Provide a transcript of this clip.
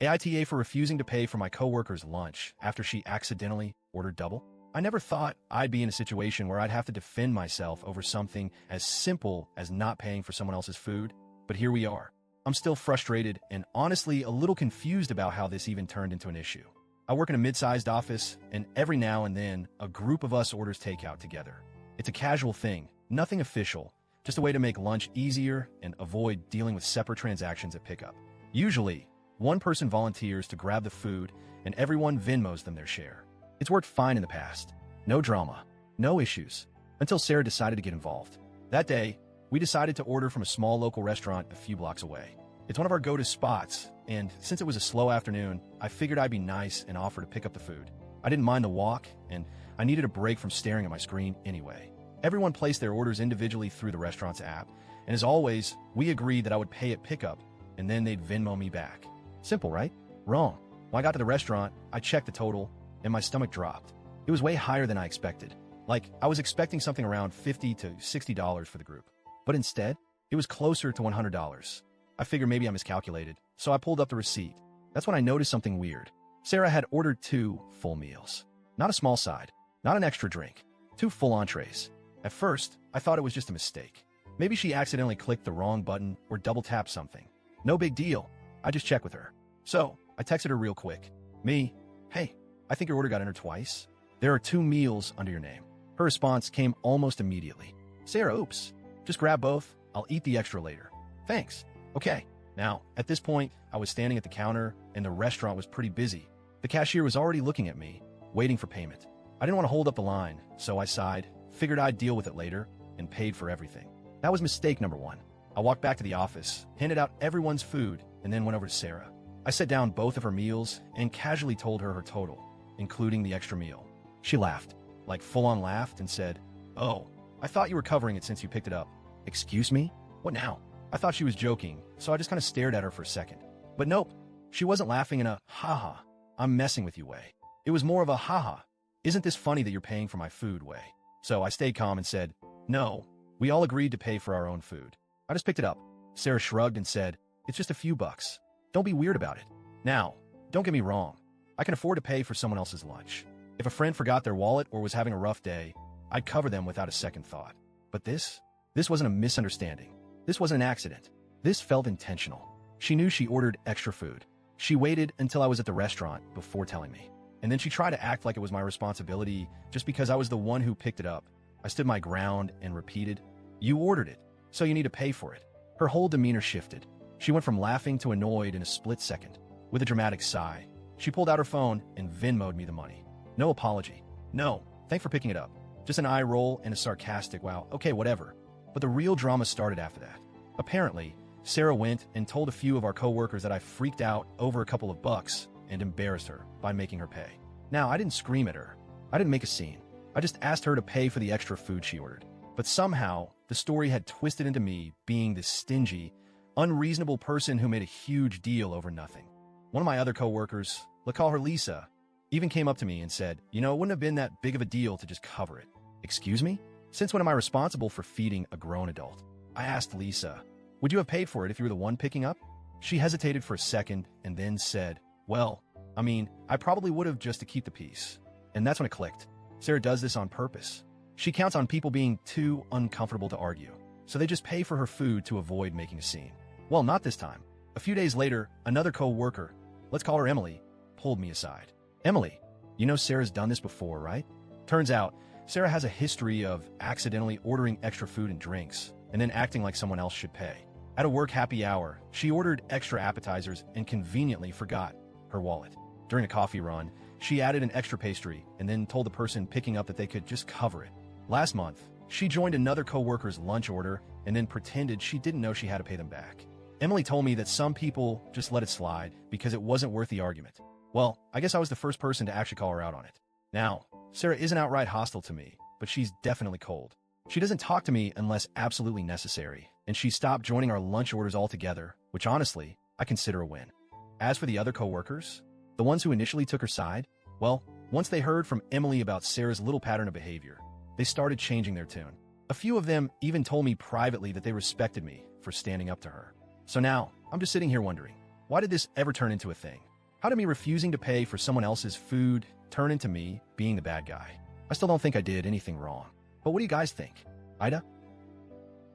AITA for refusing to pay for my coworker's lunch after she accidentally ordered double? I never thought I'd be in a situation where I'd have to defend myself over something as simple as not paying for someone else's food, but here we are. I'm still frustrated and honestly a little confused about how this even turned into an issue. I work in a mid-sized office, and every now and then, a group of us orders takeout together. It's a casual thing, nothing official, just a way to make lunch easier and avoid dealing with separate transactions at pickup. Usually, one person volunteers to grab the food, and everyone Venmos them their share. It's worked fine in the past. No drama, no issues, until Sarah decided to get involved. That day, we decided to order from a small local restaurant a few blocks away. It's one of our go-to spots, and since it was a slow afternoon, I figured I'd be nice and offer to pick up the food. I didn't mind the walk, and I needed a break from staring at my screen anyway. Everyone placed their orders individually through the restaurant's app, and as always, we agreed that I would pay at pickup, and then they'd Venmo me back. Simple, right? Wrong. When I got to the restaurant, I checked the total, and my stomach dropped. It was way higher than I expected. Like, I was expecting something around $50 to $60 for the group. But instead, it was closer to $100. I figured maybe I miscalculated, so I pulled up the receipt. That's when I noticed something weird. Sarah had ordered 2 full meals. Not a small side, not an extra drink, 2 full entrees. At first, I thought it was just a mistake. Maybe she accidentally clicked the wrong button or double-tapped something. No big deal. I just checked with her. So, I texted her real quick. Hey, I think your order got entered twice. There are 2 meals under your name. Her response came almost immediately. Sarah, oops. Just grab both. I'll eat the extra later. Thanks. Okay. Now, at this point, I was standing at the counter, and the restaurant was pretty busy. The cashier was already looking at me, waiting for payment. I didn't want to hold up the line, so I sighed, figured I'd deal with it later, and paid for everything. That was mistake number 1. I walked back to the office, handed out everyone's food, and then went over to Sarah. I set down both of her meals and casually told her total, including the extra meal. She laughed, like full-on laughed, and said, "Oh, I thought you were covering it since you picked it up." Excuse me? What now? I thought she was joking, so I just kind of stared at her for a second. But nope, she wasn't laughing in a "haha, I'm messing with you" way. It was more of a "haha, isn't this funny that you're paying for my food" way. So I stayed calm and said, "No, we all agreed to pay for our own food. I just picked it up." Sarah shrugged and said, "It's just a few bucks. Don't be weird about it." Now, don't get me wrong. I can afford to pay for someone else's lunch. If a friend forgot their wallet or was having a rough day, I'd cover them without a second thought. But this wasn't a misunderstanding. This wasn't an accident. This felt intentional. She knew she ordered extra food. She waited until I was at the restaurant before telling me. And then she tried to act like it was my responsibility just because I was the one who picked it up. I stood my ground and repeated, "You ordered it, so you need to pay for it." Her whole demeanor shifted. She went from laughing to annoyed in a split second. With a dramatic sigh, she pulled out her phone and Venmo'd me the money. No apology. No, thanks for picking it up. Just an eye roll and a sarcastic, "Wow, okay, whatever." But the real drama started after that. Apparently, Sarah went and told a few of our coworkers that I freaked out over a couple of bucks and embarrassed her by making her pay. Now, I didn't scream at her. I didn't make a scene. I just asked her to pay for the extra food she ordered. But somehow, the story had twisted into me being this stingy, unreasonable person who made a huge deal over nothing. One of my other coworkers, let's call her Lisa, even came up to me and said, "It wouldn't have been that big of a deal to just cover it." Excuse me? Since when am I responsible for feeding a grown adult? I asked Lisa, "Would you have paid for it if you were the one picking up?" She hesitated for a second and then said, "Well, I probably would have just to keep the peace." And that's when it clicked. Sarah does this on purpose. She counts on people being too uncomfortable to argue, so they just pay for her food to avoid making a scene. Well, not this time. A few days later, another co-worker, let's call her Emily, pulled me aside. "Emily, Sarah's done this before, right?" Turns out, Sarah has a history of accidentally ordering extra food and drinks, and then acting like someone else should pay. At a work happy hour, she ordered extra appetizers and conveniently forgot her wallet. During a coffee run, she added an extra pastry and then told the person picking up that they could just cover it. Last month, she joined another coworker's lunch order and then pretended she didn't know she had to pay them back. Emily told me that some people just let it slide because it wasn't worth the argument. Well, I guess I was the first person to actually call her out on it. Now, Sarah isn't outright hostile to me, but she's definitely cold. She doesn't talk to me unless absolutely necessary, and she stopped joining our lunch orders altogether, which honestly, I consider a win. As for the other coworkers, the ones who initially took her side, well, once they heard from Emily about Sarah's little pattern of behavior, they started changing their tune. A few of them even told me privately that they respected me for standing up to her. So now, I'm just sitting here wondering, Why did this ever turn into a thing? How did me refusing to pay for someone else's food turn into me being the bad guy? I still don't think I did anything wrong. But what do you guys think? AITA?